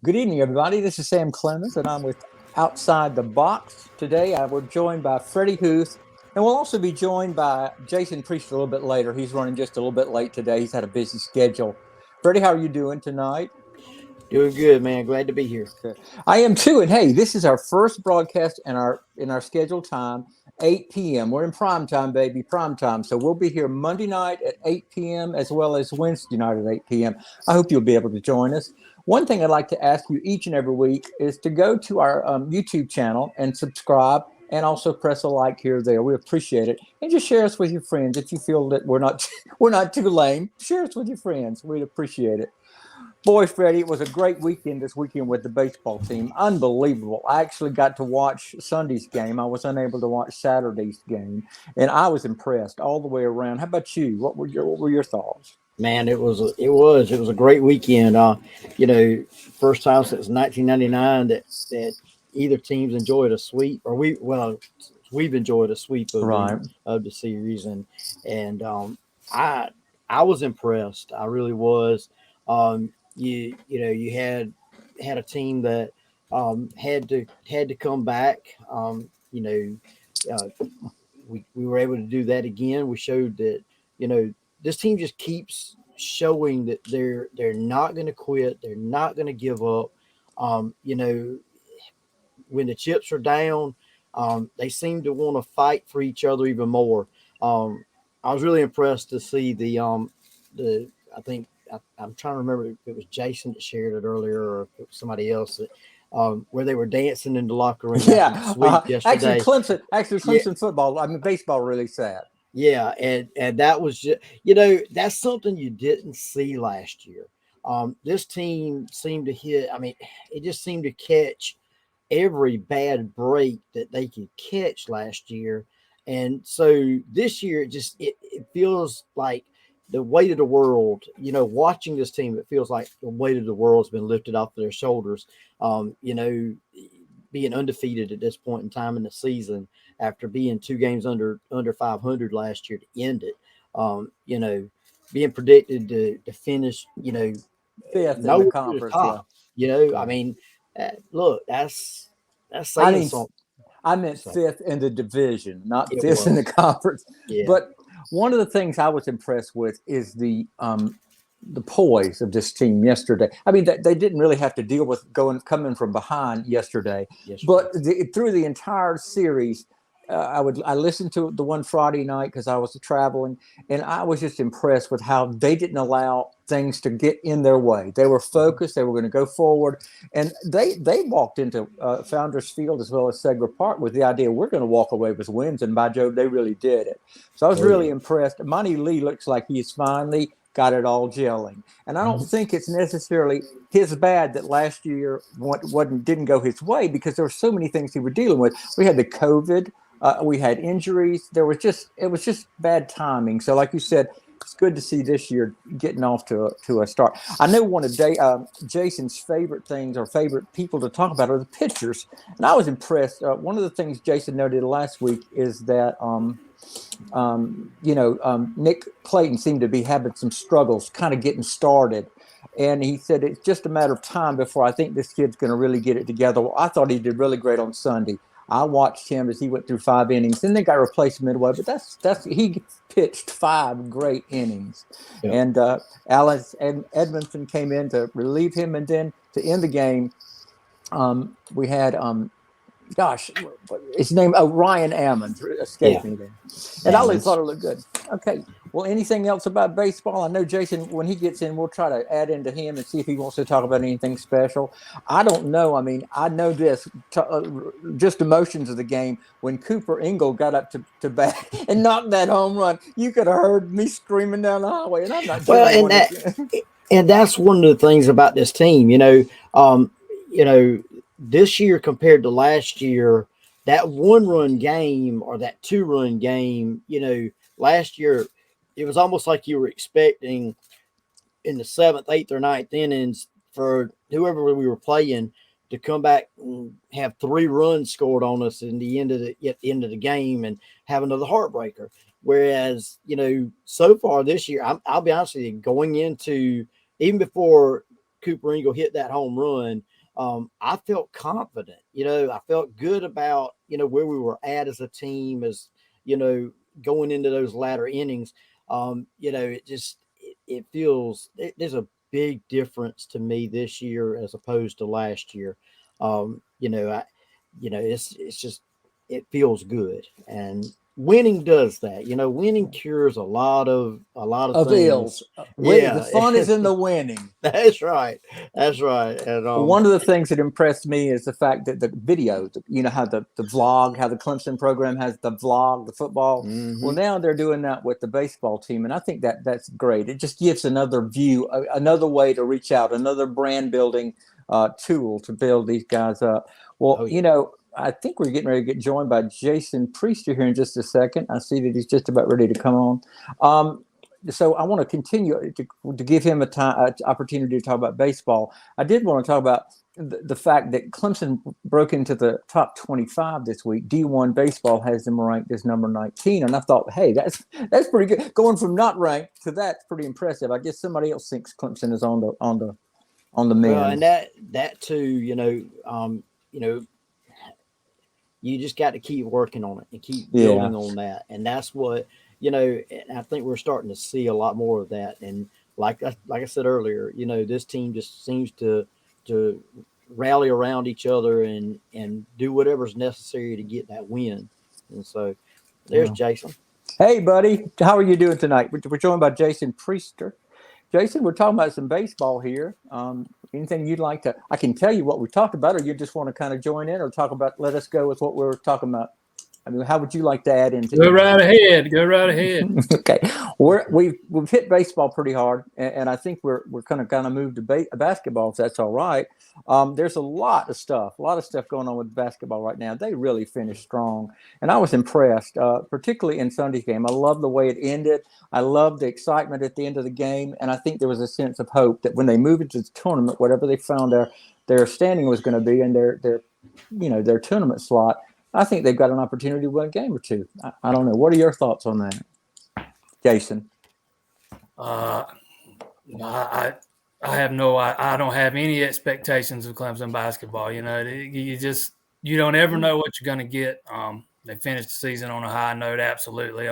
Good evening, everybody. This is Sam Clemens, and I'm with Outside the Box. Today, we're joined by Freddie Huth, and we'll also be joined by Jason Priest a little bit later. He's running just a little bit late today. He's had a busy schedule. Freddie, how are you doing tonight? Doing good, man. Glad to be here. Okay. I am too. And hey, this is our first broadcast in our scheduled time, 8 p.m. We're in prime time, baby, prime time. So we'll be here Monday night at 8 p.m. as well as Wednesday night at 8 p.m. I hope you'll be able to join us. One thing I'd like to ask you each and every week is to go to our YouTube channel and subscribe and also press a like here or there. We appreciate it. And just share us with your friends if you feel that we're not we're not too lame. Share us with your friends. We'd appreciate it. Boy, Freddie, it was a great weekend this weekend with the baseball team. Unbelievable. I actually got to watch Sunday's game. I was unable to watch Saturday's game, and I was impressed all the way around. How about you? What were your thoughts? Man, it was a great weekend. First time since 1999 that either teams enjoyed a sweep, or we've enjoyed a sweep of the Right. of the series, and I I was impressed. I really was. You had a team that had to come back. We were able to do that again. We showed that you know this team just keeps showing that they're not going to quit. They're not going to give up. Um, you know, when the chips are down, they seem to want to fight for each other even more. Um, I was really impressed to see the I think I'm trying to remember if it was Jason that shared it earlier or if it was somebody else that, where they were dancing in the locker room after the Yeah. sweep Actually, yesterday. Clemson football. I mean, baseball really sad. Yeah, and that was just that's something you didn't see last year. This team seemed to hit. I mean, it just seemed to catch every bad break that they could catch last year, and so this year it feels like the weight of the world. Watching this team, it feels like the weight of the world's been lifted off their shoulders. Being undefeated at this point in time in the season after being two games under 500 last year to end it. Um, you know, Being predicted to finish, Fifth in the nowhere near the conference. Yeah. top. I Yeah. mean, look, that's I saying mean, something. I meant So fifth in the division, not it fifth in the was, conference. yeah, But one of the things I was impressed with is the poise of this team yesterday. I mean, they didn't really have to deal with coming from behind yesterday, yesterday. but through the entire series. I listened to the one Friday night because I was traveling, and I was just impressed with how they didn't allow things to get in their way. They were Mhm. focused. They were going to go forward, and they walked into Founders Field as well as Segra Park with the idea we're going to walk away with wins, and by Jove, they really did it. So I was Oh really yeah. impressed. Monty Lee looks like he's finally got it all gelling, and I don't Mhm. think it's necessarily his bad that last year didn't go his way because there were so many things he was dealing with. We had the COVID. We had injuries. It was just bad timing. So, like you said, it's good to see this year getting off to a start. I know one of Jason's favorite things or favorite people to talk about are the pitchers, and I was impressed. One of the things Jason noted last week is that Nick Clayton seemed to be having some struggles, kind of getting started. And he said it's just a matter of time before I think this kid's going to really get it together. Well, I thought he did really great on Sunday. I watched him as he went through 5 innings. Then they got replaced midway, but that's he pitched 5 great innings. Yep. And Alice and Edmondson came in to relieve him, and then to end the game, we had gosh, his name, Ryan Ammons Yeah. escaped me there. And I always thought Salmons. it looked good. Okay. Well, anything else about baseball? I know Jason, when he gets in, we'll try to add into him and see if he wants to talk about anything special. I don't know. I mean, I know this, just emotions of the game. When Cooper Ingle got up to bat and knocked that home run, you could have heard me screaming down the highway. And I'm not Well, generally one to. and that's one of the things about this team. Um, this year compared to last year, that one run game or that two-run game, last year it was almost like you were expecting in the seventh, eighth, or ninth innings for whoever we were playing to come back and have 3 runs scored on us in the end of the game and have another heartbreaker. Whereas, so far this year, I'll be honest with you, going into even before Cooper Ingle hit that home run, I felt confident. I felt good about where we were at as a team, as going into those latter innings. It feels there's a big difference to me this year as opposed to last year. It's just it feels good, and winning does that. Winning cures a lot of Of things. ills. The Yeah, fun is in the winning. that's right. That's right. And One of the things that impressed me is the fact that the video, how the vlog, how the Clemson program has the vlog, the football. Well, now they're doing that with the baseball team. And I think that's great. It just gives another view, another way to reach out, another brand building tool to build these guys up. Well, I think we're getting ready to get joined by Jason Priester here in just a second. I see that he's just about ready to come on. So I want to continue to give him an opportunity to talk about baseball. I did want to talk about the fact that Clemson broke into the top 25 this week. D1 baseball has them ranked as number 19, and I thought, hey, that's pretty good. Going from not ranked to that's pretty impressive. I guess somebody else thinks Clemson is on the mend. Well, and that too, you just got to keep working on it and keep building on that, and that's what. And I think we're starting to see a lot more of that. And like I said earlier, this team just seems to rally around each other and do whatever's necessary to get that win. And so there's Jason. Hey, buddy. How are you doing tonight? We're joined by Jason Priester. Jason, we're talking about some baseball here. Anything you'd like to, I can tell you what we talked about, or you just want to kind of join in or let us go with what we're talking about. I mean, how would you like to add into? Go right ahead. Okay, we've hit baseball pretty hard, and I think we're kind of move to basketball if that's all right. There's a lot of stuff going on with basketball right now. They really finished strong, and I was impressed, particularly in Sunday's game. I love the way it ended. I love the excitement at the end of the game, and I think there was a sense of hope that when they move into the tournament, whatever they found their standing was going to be in their tournament slot, I think they've got an opportunity to win a game or two. I don't know. What are your thoughts on that, Jason? I don't have any expectations of Clemson basketball. You don't ever know what you're going to get. They finished the season on a high note. Absolutely.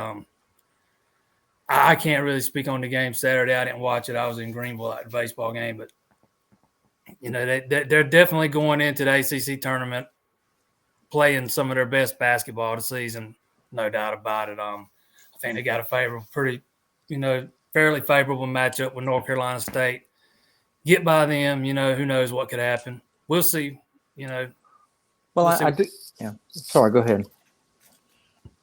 I can't really speak on the game Saturday. I didn't watch it. I was in Greenville at the baseball game, but they're definitely going into the ACC tournament playing some of their best basketball of the season, no doubt about it. I think they got a fairly favorable matchup with North Carolina State. Get by them, who knows what could happen. We'll see, Well, I do. Yeah. Sorry, go ahead.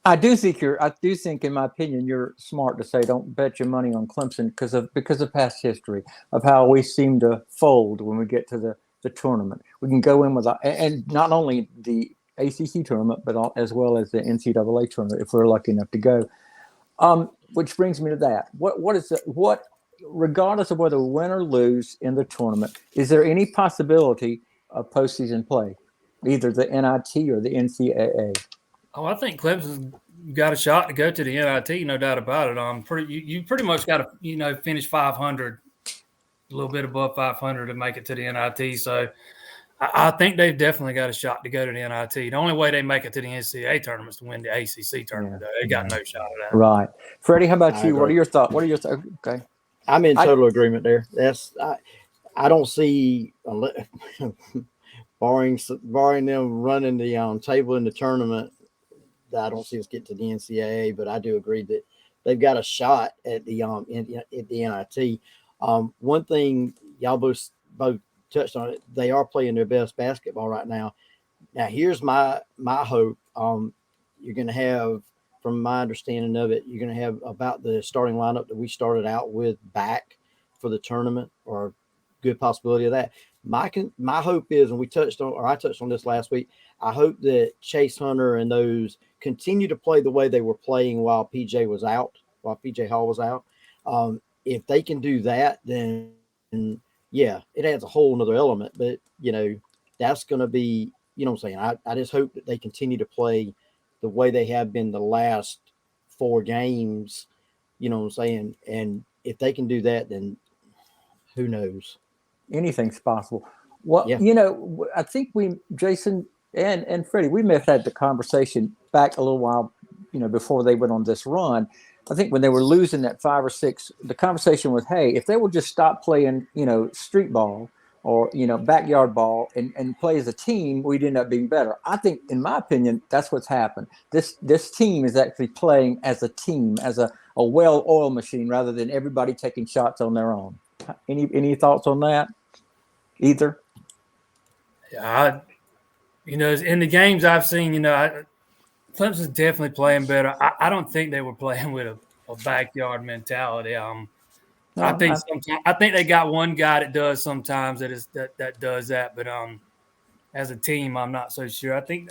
I do think, in my opinion, you're smart to say don't bet your money on Clemson because of past history of how we seem to fold when we get to the tournament. We can go in with and not only the ACC tournament, but as well as the NCAA tournament if we're lucky enough to go. Which brings me to that. What regardless of whether we win or lose in the tournament, is there any possibility of postseason play, either the NIT or the NCAA? Oh, I think Clemson's got a shot to go to the NIT, no doubt about it. You pretty much got to finish 500, a little bit above 500 to make it to the NIT. So I think they've definitely got a shot to go to the NIT. The only way they make it to the NCAA tournament is to win the ACC tournament. Yeah. They got no shot at that. Right. Freddie, how about you? What are your thoughts? Okay. I'm in total agreement there. I don't see, barring them running the table in the tournament, I don't see us get to the NCAA, but I do agree that they've got a shot at the NIT. One thing y'all both touched on it, they are playing their best basketball right now. Now, here's my hope. You're going to have, from my understanding of it, you're going to have about the starting lineup that we started out with back for the tournament, or a good possibility of that. My hope is, and I touched on this last week, I hope that Chase Hunter and those continue to play the way they were playing while PJ Hall was out. If they can do that, then yeah, it adds a whole nother element. But that's going to be, what I'm saying. I just hope that they continue to play the way they have been the last 4 games. What I'm saying. And if they can do that, then who knows? Anything's possible. Well, Yeah. I think Jason and Freddie, we may have had the conversation back a little while, before they went on this run. I think when they were losing that 5 or 6, the conversation was, hey, if they would just stop playing, street ball or, backyard ball and play as a team, we'd end up being better. I think, in my opinion, that's what's happened. This team is actually playing as a team, as a well-oiled machine, rather than everybody taking shots on their own. Any thoughts on that? Either? Yeah, in the games I've seen, Clemson's definitely playing better. I don't think they were playing with a backyard mentality. I think they got one guy that does sometimes that does that, but as a team, I'm not so sure. I think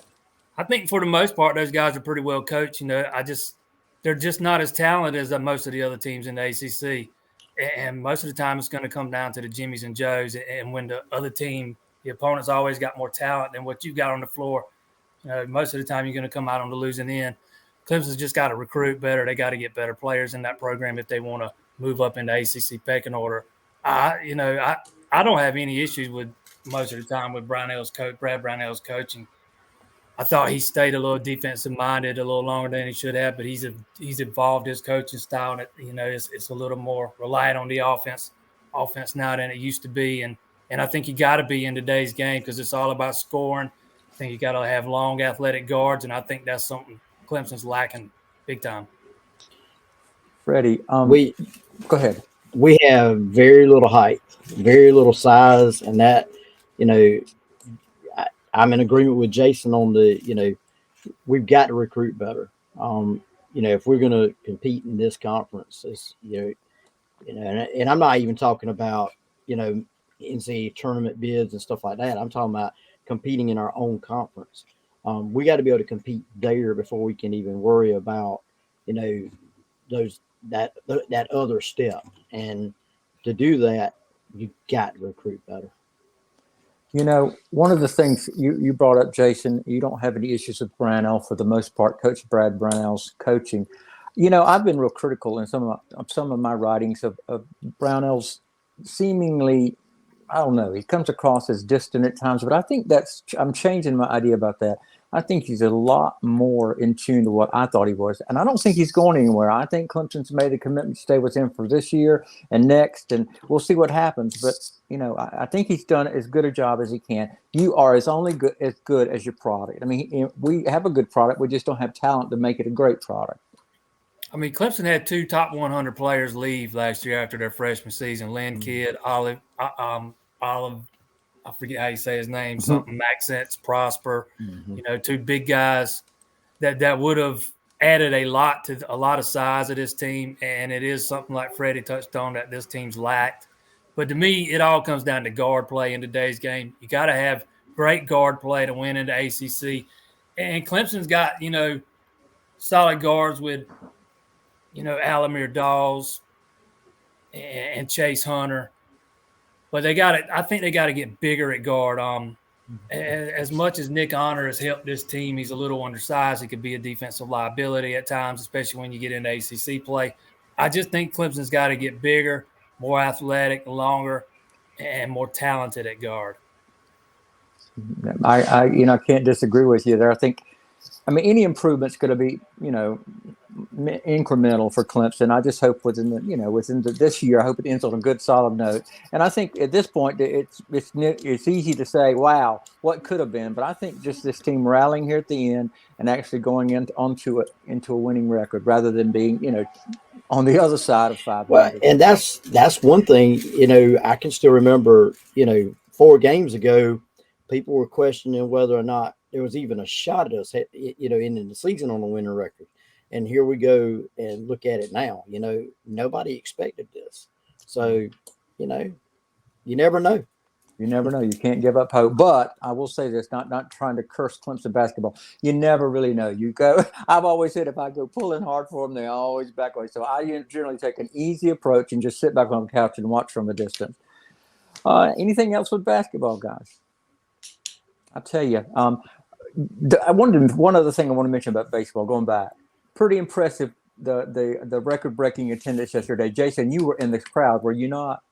for the most part, those guys are pretty well coached. They're just not as talented as most of the other teams in the ACC, and most of the time it's going to come down to the Jimmies and Joes. And when the other team, the opponent's always got more talent than what you've got on the floor, most of the time you're going to come out on the losing end. Clemson's just got to recruit better. They got to get better players in that program if they want to move up into ACC pecking order. I don't have any issues with most of the time with Brad Brownell's coaching. I thought he stayed a little defensive minded a little longer than he should have, but he's evolved his coaching style. And it's a little more reliant on the offense now than it used to be. And I think you got to be in today's game because it's all about scoring. I think you got to have long athletic guards, and I think that's something Clemson's lacking big time. Freddie, go ahead. We have very little height, very little size, and that, I'm in agreement with Jason on we've got to recruit better. If we're going to compete in this conference, and I'm not even talking about, NCAA tournament bids and stuff like that. I'm talking about competing in our own conference. We got to be able to compete there before we can even worry about, that other step. And to do that, you got to recruit better. One of the things you brought up, Jason, you don't have any issues with Brownell for the most part, Coach Brad Brownell's coaching. I've been real critical in some of my writings of Brownell's seemingly, I don't know, he comes across as distant at times, but I think I'm changing my idea about that. I think he's a lot more in tune to what I thought he was. And I don't think he's going anywhere. I think Clemson's made a commitment to stay with him for this year and next, and we'll see what happens. But, I think he's done as good a job as he can. You are as good as your product. I mean, we have a good product. We just don't have talent to make it a great product. I mean, Clemson had 2 top 100 players leave last year after their freshman season. Lynn Kidd, Olive, I forget how you say his name, something Maxence Prosper, 2 big guys that would have added a lot of size of this team. And it is something like Freddie touched on that this team's lacked. But to me, it all comes down to guard play in today's game. You got to have great guard play to win into ACC. And Clemson's got, solid guards with, Alamir Dawes and Chase Hunter. But I think they got to get bigger at guard. As much as Nick Honor has helped this team, he's a little undersized. He could be a defensive liability at times, especially when you get into ACC play. I just think Clemson's got to get bigger, more athletic, longer, and more talented at guard. I can't disagree with you there. I think, any improvement's going to be, incremental for Clemson. I just hope within this year, I hope it ends on a good, solid note. And I think at this point, it's easy to say, wow, what could have been. But I think just this team rallying here at the end and actually going into a winning record rather than being, on the other side of 500. Well, and that's one thing, I can still remember, 4 games ago, people were questioning whether or not there was even a shot at us, in the season on a winning record. And here we go and look at it now. Nobody expected this. So, you never know. You never know. You can't give up hope. But I will say this, not trying to curse Clemson basketball. You never really know. I've always said if I go pulling hard for them, they always back away. So I generally take an easy approach and just sit back on the couch and watch from a distance. Anything else with basketball, guys? I'll tell you. One other thing I want to mention about baseball, going back. Pretty impressive, the record-breaking attendance yesterday. Jason, you were in the crowd, were you not?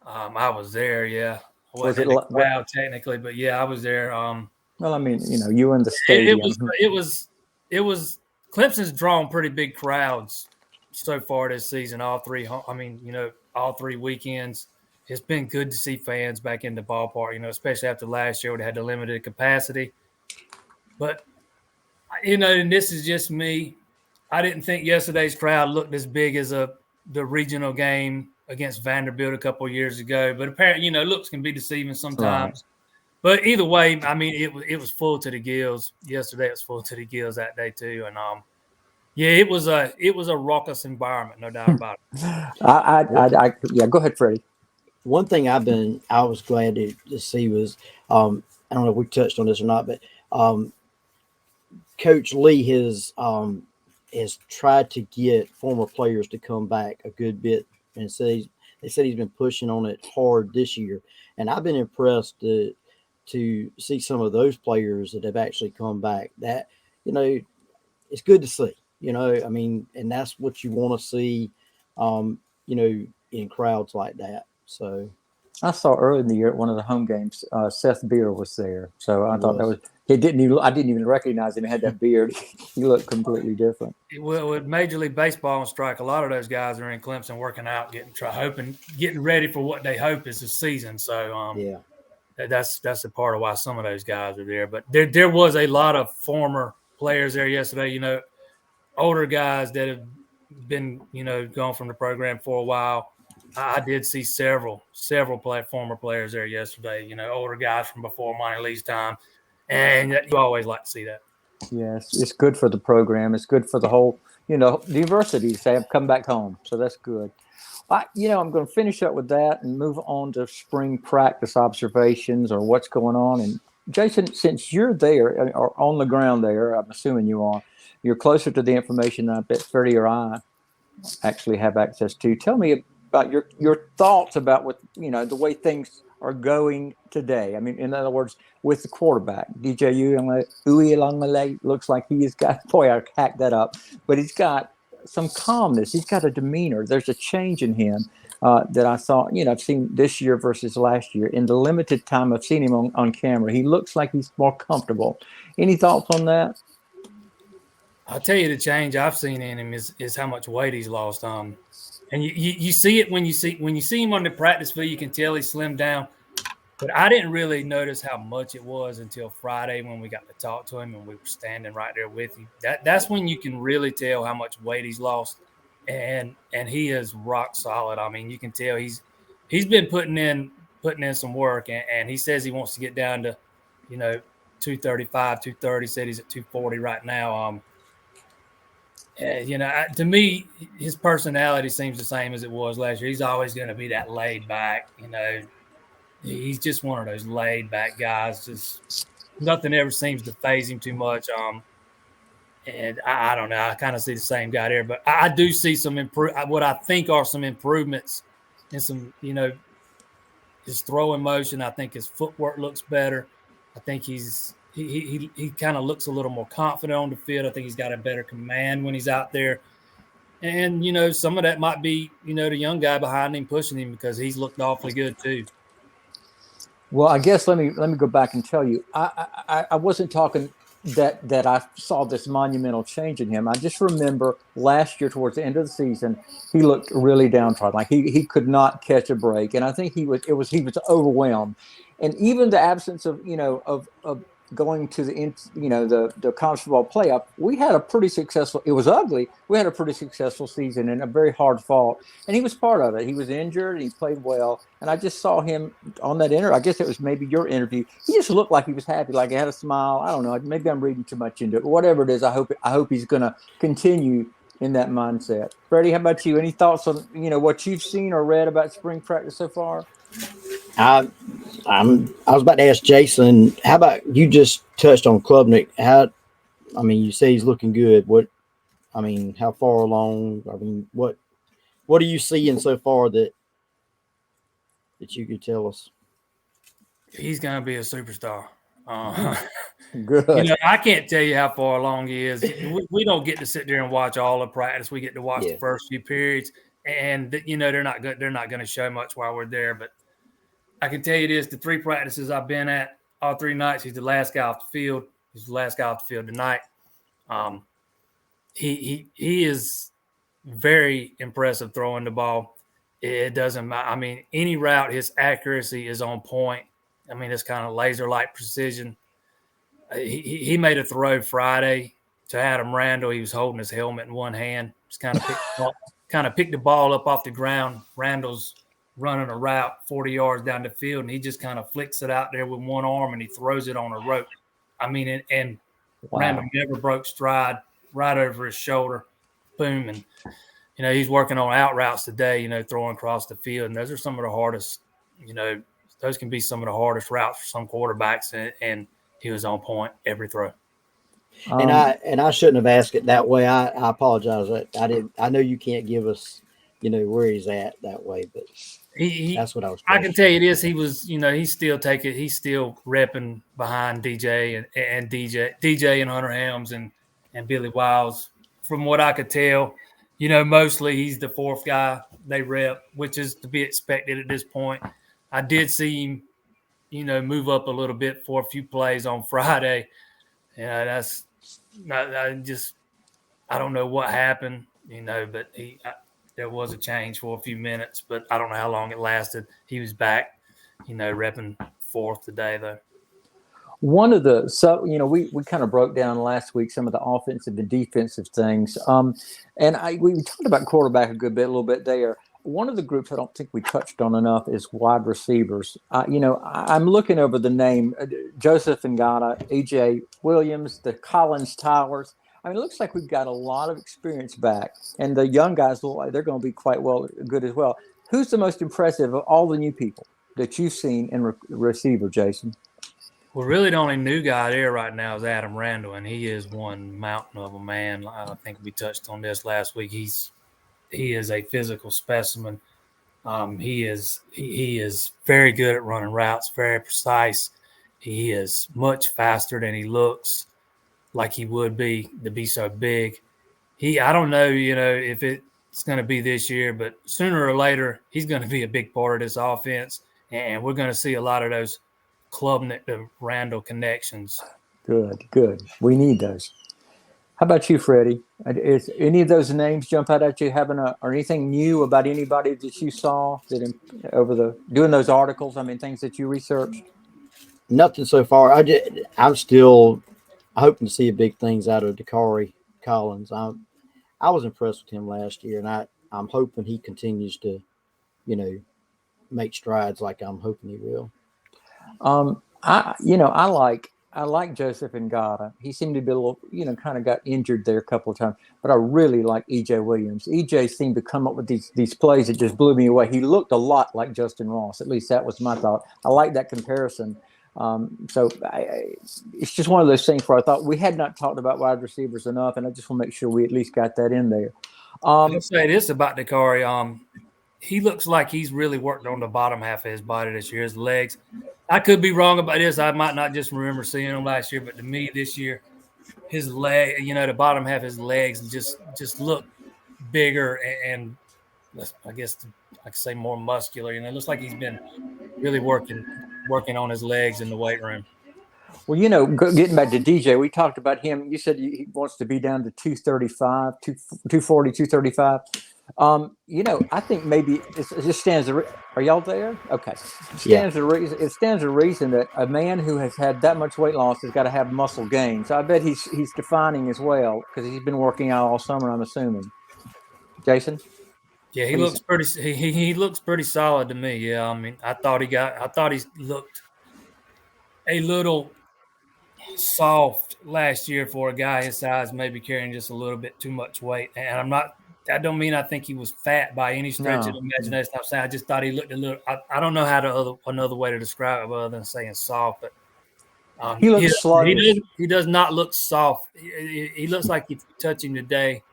I was there, yeah. I wasn't in the crowd technically, but yeah, I was there. Well, I mean, you were in the stadium. It was Clemson's drawn pretty big crowds so far this season. All three weekends. It's been good to see fans back in the ballpark, especially after last year when they had the limited capacity. But, and this is just me. I didn't think yesterday's crowd looked as big as the regional game against Vanderbilt a couple of years ago. But apparently, looks can be deceiving sometimes. Right. But either way, I mean, it was full to the gills. Yesterday it was full to the gills that day too. And yeah, it was a raucous environment, no doubt about it. Yeah, go ahead, Freddie. One thing I was glad to see was I don't know if we touched on this or not, but Coach Lee has tried to get former players to come back a good bit, and they said he's been pushing on it hard this year, and I've been impressed to see some of those players that have actually come back. That it's good to see. I mean, and that's what you want to see, in crowds like that. So I saw early in the year at one of the home games, Seth Beer was there. So I thought I didn't even recognize him. He had that beard. He looked completely different. Well, with Major League Baseball on strike, a lot of those guys are in Clemson working out, getting ready for what they hope is the season. So yeah, that's a part of why some of those guys are there. But there was a lot of former players there yesterday. Older guys that have been gone from the program for a while. I did see several former players there yesterday, older guys from before Monty Lee's time. And you always like to see that. Yes, it's good for the program. It's good for the whole, universities to have come back home. So that's good. I'm going to finish up with that and move on to spring practice observations or what's going on. And Jason, since you're there or on the ground there, I'm assuming you are, you're closer to the information than I bet Freddie or I actually have access to. Tell me about your thoughts about what the way things are going today. I mean, in other words, with the quarterback, DJ Uiagalelei looks like he has got. Boy, I hacked that up, but he's got some calmness. He's got a demeanor. There's a change in him that I saw. I've seen this year versus last year. In the limited time I've seen him on camera, he looks like he's more comfortable. Any thoughts on that? I'll tell you the change I've seen in him is how much weight he's lost. And you see it when you see him on the practice field, you can tell he slimmed down. But I didn't really notice how much it was until Friday when we got to talk to him and we were standing right there with him. That's when you can really tell how much weight he's lost, and he is rock solid. I mean, you can tell he's been putting in some work, and he says he wants to get down to 235, 230. Said he's at 240 right now. To me, his personality seems the same as it was last year. He's always going to be that laid back, He's just one of those laid back guys. Just nothing ever seems to faze him too much. And I don't know. I kind of see the same guy there, but I do see some what I think are some improvements in some, his throwing motion. I think his footwork looks better. I think he kind of looks a little more confident on the field. I think he's got a better command when he's out there. And, some of that might be, the young guy behind him pushing him because he's looked awfully good too. Well, I guess let me go back and tell you, I wasn't talking that I saw this monumental change in him. I just remember last year towards the end of the season, he looked really downtrodden, like he could not catch a break, and I think he was overwhelmed, and even the absence of going to the college football playoff, we had a pretty successful. It was ugly. We had a pretty successful season and a very hard fought, and he was part of it. He was injured and he played well, and I just saw him on that interview. I guess it was maybe your interview. He just looked like he was happy, like he had a smile. I don't know. Maybe I'm reading too much into it. But whatever it is, I hope he's going to continue in that mindset. Freddie, how about you? Any thoughts on what you've seen or read about spring practice so far? I was about to ask Jason, how about you just touched on Klubnik? You say he's looking good. How far along? What are you seeing so far that you could tell us? He's going to be a superstar. Good. I can't tell you how far along he is. We don't get to sit there and watch all the practice. We get to watch the first few periods, and they're not going to show much while we're there. But I can tell you this: the 3 practices I've been at, all 3 nights, he's the last guy off the field. He's the last guy off the field tonight. He is very impressive throwing the ball. It doesn't matter. I mean, any route, his accuracy is on point. I mean, it's kind of laser-like precision. He made a throw Friday to Adam Randall. He was holding his helmet in one hand. Just kind of picked the ball up off the ground. Randall's running a route 40 yards down the field, and he just kind of flicks it out there with one arm, and he throws it on a rope. I mean, and wow. Randall never broke stride, right over his shoulder, boom. And, he's working on out routes today, throwing across the field. And those are some of the hardest, those can be some of the hardest routes for some quarterbacks. And he was on point every throw. And I shouldn't have asked it that way. I apologize. I know you can't give us, where he's at that way, but that's what I was. I can tell you this: he was, he's still repping behind DJ and DJ and Hunter Helms and Billy Wiles. From what I could tell, mostly he's the 4th guy they rep, which is to be expected at this point. I did see him, move up a little bit for a few plays on Friday. I don't know what happened, but there was a change for a few minutes, but I don't know how long it lasted. He was back, repping 4th today, though. One of the we kind of broke down last week some of the offensive and defensive things, and we talked about quarterback a little bit there. One of the groups I don't think we touched on enough is wide receivers. I'm looking over the name Joseph Ngata, EJ Williams, the Collins Towers. I mean, it looks like we've got a lot of experience back, and the young guys they're going to be quite good as well. Who's the most impressive of all the new people that you've seen in receiver, Jason? Well, really, the only new guy there right now is Adam Randall, and he is one mountain of a man. I think we touched on this last week. He is a physical specimen. He is very good at running routes, very precise. He is much faster than he looks like he would be to be so big. I don't know, if it's going to be this year, but sooner or later, he's going to be a big part of this offense, and we're going to see a lot of those the Randall connections. Good. We need those. How about you, Freddie? Is any of those names jump out at you? Or anything new about anybody that you saw doing those articles? I mean, things that you researched. Nothing so far. I'm still hoping to see big things out of Dakari Collins. I was impressed with him last year, and I'm hoping he continues to, make strides like I'm hoping he will. I like Joseph Ngata. He seemed to be a little, kind of got injured there a couple of times, but I really like EJ Williams. EJ seemed to come up with these plays that just blew me away. He looked a lot like Justin Ross. At least that was my thought. I like that comparison. It's just one of those things where I thought we had not talked about wide receivers enough, and I just want to make sure we at least got that in there. I'll say this about Dakari. He looks like he's really worked on the bottom half of his body this year, his legs. I could be wrong about this. I might not just remember seeing him last year, but to me this year, his leg, the bottom half of his legs just look bigger and I guess I could say more muscular. It looks like he's been really working on his legs in the weight room. Well, getting back to DJ, we talked about him. You said he wants to be down to 235, 240, 235. I think maybe it just stands. Are y'all there? Okay. It stands a reason that a man who has had that much weight loss has got to have muscle gain. So I bet he's defining as well because he's been working out all summer, I'm assuming. Jason? Yeah, he looks pretty. He looks pretty solid to me. Yeah, I mean, I thought he looked a little soft last year for a guy his size, maybe carrying just a little bit too much weight. And that don't mean I think he was fat by any stretch of the imagination. I'm saying I just thought he looked a little. I don't know another way to describe it other than saying soft, but he looks sluggish. He does not look soft. He looks like if you touch him today,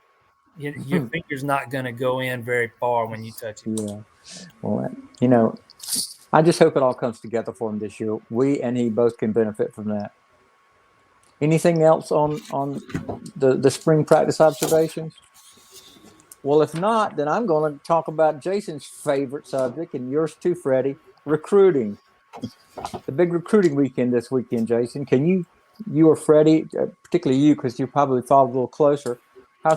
your finger's not going to go in very far when you touch him. Yeah. Well, I just hope it all comes together for him this year. We and he both can benefit from that. Anything else on the spring practice observations? Well, if not, then I'm going to talk about Jason's favorite subject and yours too, Freddie. recruiting, the big recruiting weekend this weekend, Jason. Can you or Freddie, particularly you, because you probably followed a little closer, how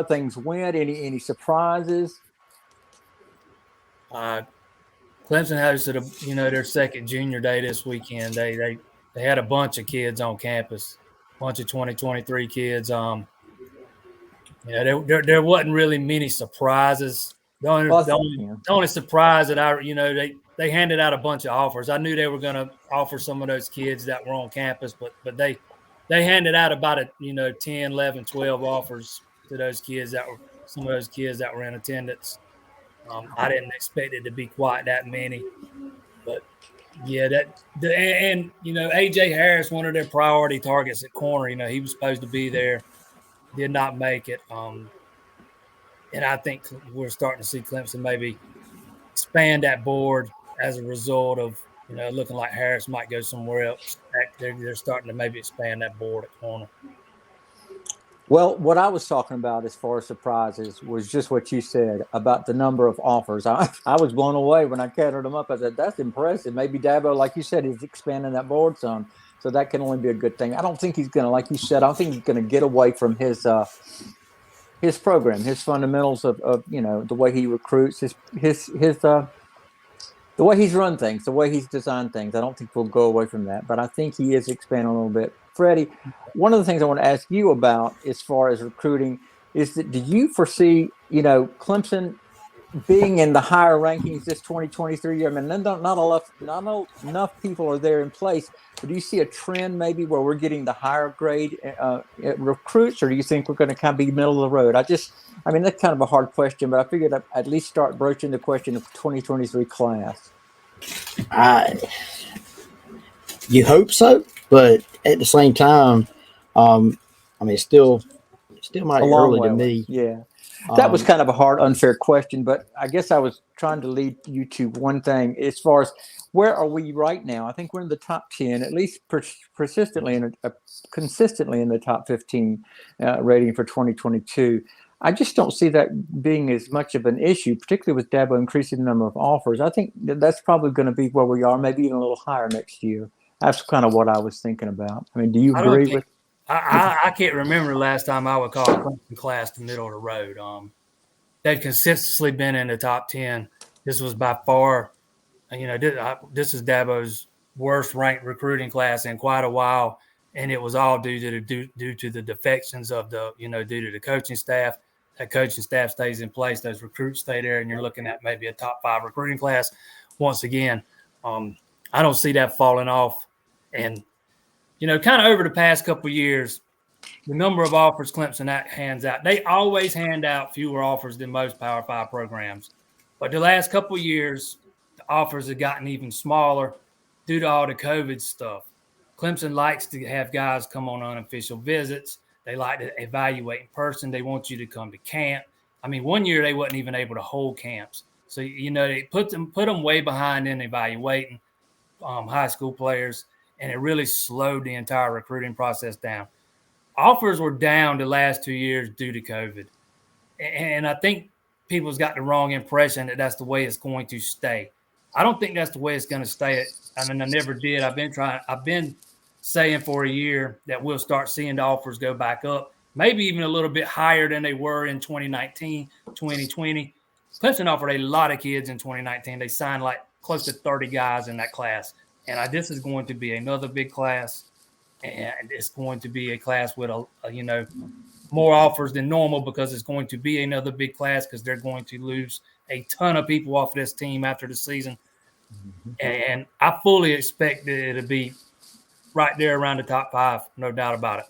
things went? Any surprises? Clemson hosted their second junior day this weekend. They had a bunch of kids on campus, bunch of 2023 kids. There wasn't really many surprises. The only surprise that they handed out a bunch of offers. I knew they were going to offer some of those kids that were on campus, but they handed out about 10, 11, 12 offers to those kids some of those kids that were in attendance. I didn't expect it to be quite that many, but yeah, AJ Harris, one of their priority targets at corner. He was supposed to be there, did not make it. And I think we're starting to see Clemson maybe expand that board as a result of looking like Harris might go somewhere else. They're starting to maybe expand that board at corner. Well, what I was talking about as far as surprises was just what you said about the number of offers. I was blown away when I counted them up. I said, that's impressive. Maybe Dabo, like you said, is expanding that board some. So that can only be a good thing. I don't think he's going to, like you said, I don't think he's going to get away from his program, his fundamentals of the way he recruits, the way he's run things, the way he's designed things. I don't think we'll go away from that, but I think he is expanding a little bit. Freddie, one of the things I want to ask you about as far as recruiting is that do you foresee, Clemson being in the higher rankings this 2023 year? I mean, not enough people are there in place, but do you see a trend maybe where we're getting the higher grade recruits, or do you think we're going to kind of be middle of the road? That's kind of a hard question, but I figured I'd at least start broaching the question of 2023 class. You hope so, but at the same time, it's still might be early to me. Yeah. That was kind of a hard, unfair question, but I guess I was trying to lead you to one thing as far as where are we right now? I think we're in the top 10, at least consistently in the top 15 rating for 2022. I just don't see that being as much of an issue, particularly with Dabo increasing the number of offers. I think that's probably going to be where we are, maybe even a little higher next year. That's kind of what I was thinking about. I mean, do you agree with? I can't remember the last time I would call a Clemson class the middle of the road. They've consistently been in the top 10. This was by far, this is Dabo's worst ranked recruiting class in quite a while, and it was all due to the defections of due to the coaching staff. That coaching staff stays in place, those recruits stay there, and you're looking at maybe a top 5 recruiting class. Once again, I don't see that falling off, and kind of over the past couple of years, the number of offers Clemson hands out, they always hand out fewer offers than most Power 5 programs. But the last couple of years, the offers have gotten even smaller due to all the COVID stuff. Clemson likes to have guys come on unofficial visits. They like to evaluate in person. They want you to come to camp. I mean, one year they wasn't even able to hold camps. So, they put them way behind in evaluating high school players, and it really slowed the entire recruiting process down. Offers were down the last 2 years due to COVID. And I think people's got the wrong impression that that's the way it's going to stay. I don't think that's the way it's going to stay. I never did. I've been saying for a year that we'll start seeing the offers go back up, maybe even a little bit higher than they were in 2019, 2020. Clemson offered a lot of kids in 2019. They signed like close to 30 guys in that class. And this is going to be another big class, and it's going to be a class with more offers than normal because it's going to be another big class because they're going to lose a ton of people off this team after the season. Mm-hmm. And I fully expect it to be right there around the top 5, no doubt about it.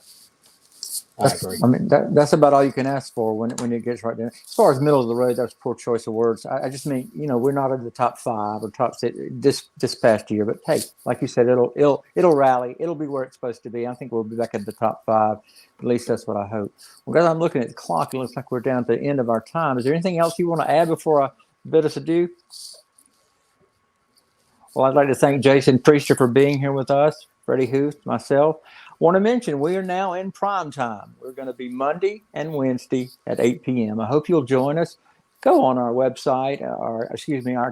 That's about all you can ask for when it gets right there. As far as middle of the road, that's a poor choice of words. I just mean, we're not in the top 5 or top 6 this past year, but hey, like you said, it'll rally. It'll be where it's supposed to be. I think we'll be back at the top 5. At least that's what I hope. Well, guys, I'm looking at the clock. It looks like we're down to the end of our time. Is there anything else you want to add before I bid us adieu? Well, I'd like to thank Jason Priester for being here with us, Freddie Huth, myself. Want to mention we are now in prime time. We're going to be Monday and Wednesday at 8 p.m. I hope you'll join us. go on our website, our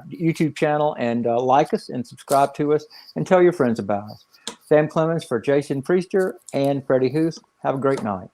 YouTube channel, and like us and subscribe to us and tell your friends about us. Sam Clemens for Jason Priester and Freddie Huth. Have a great night.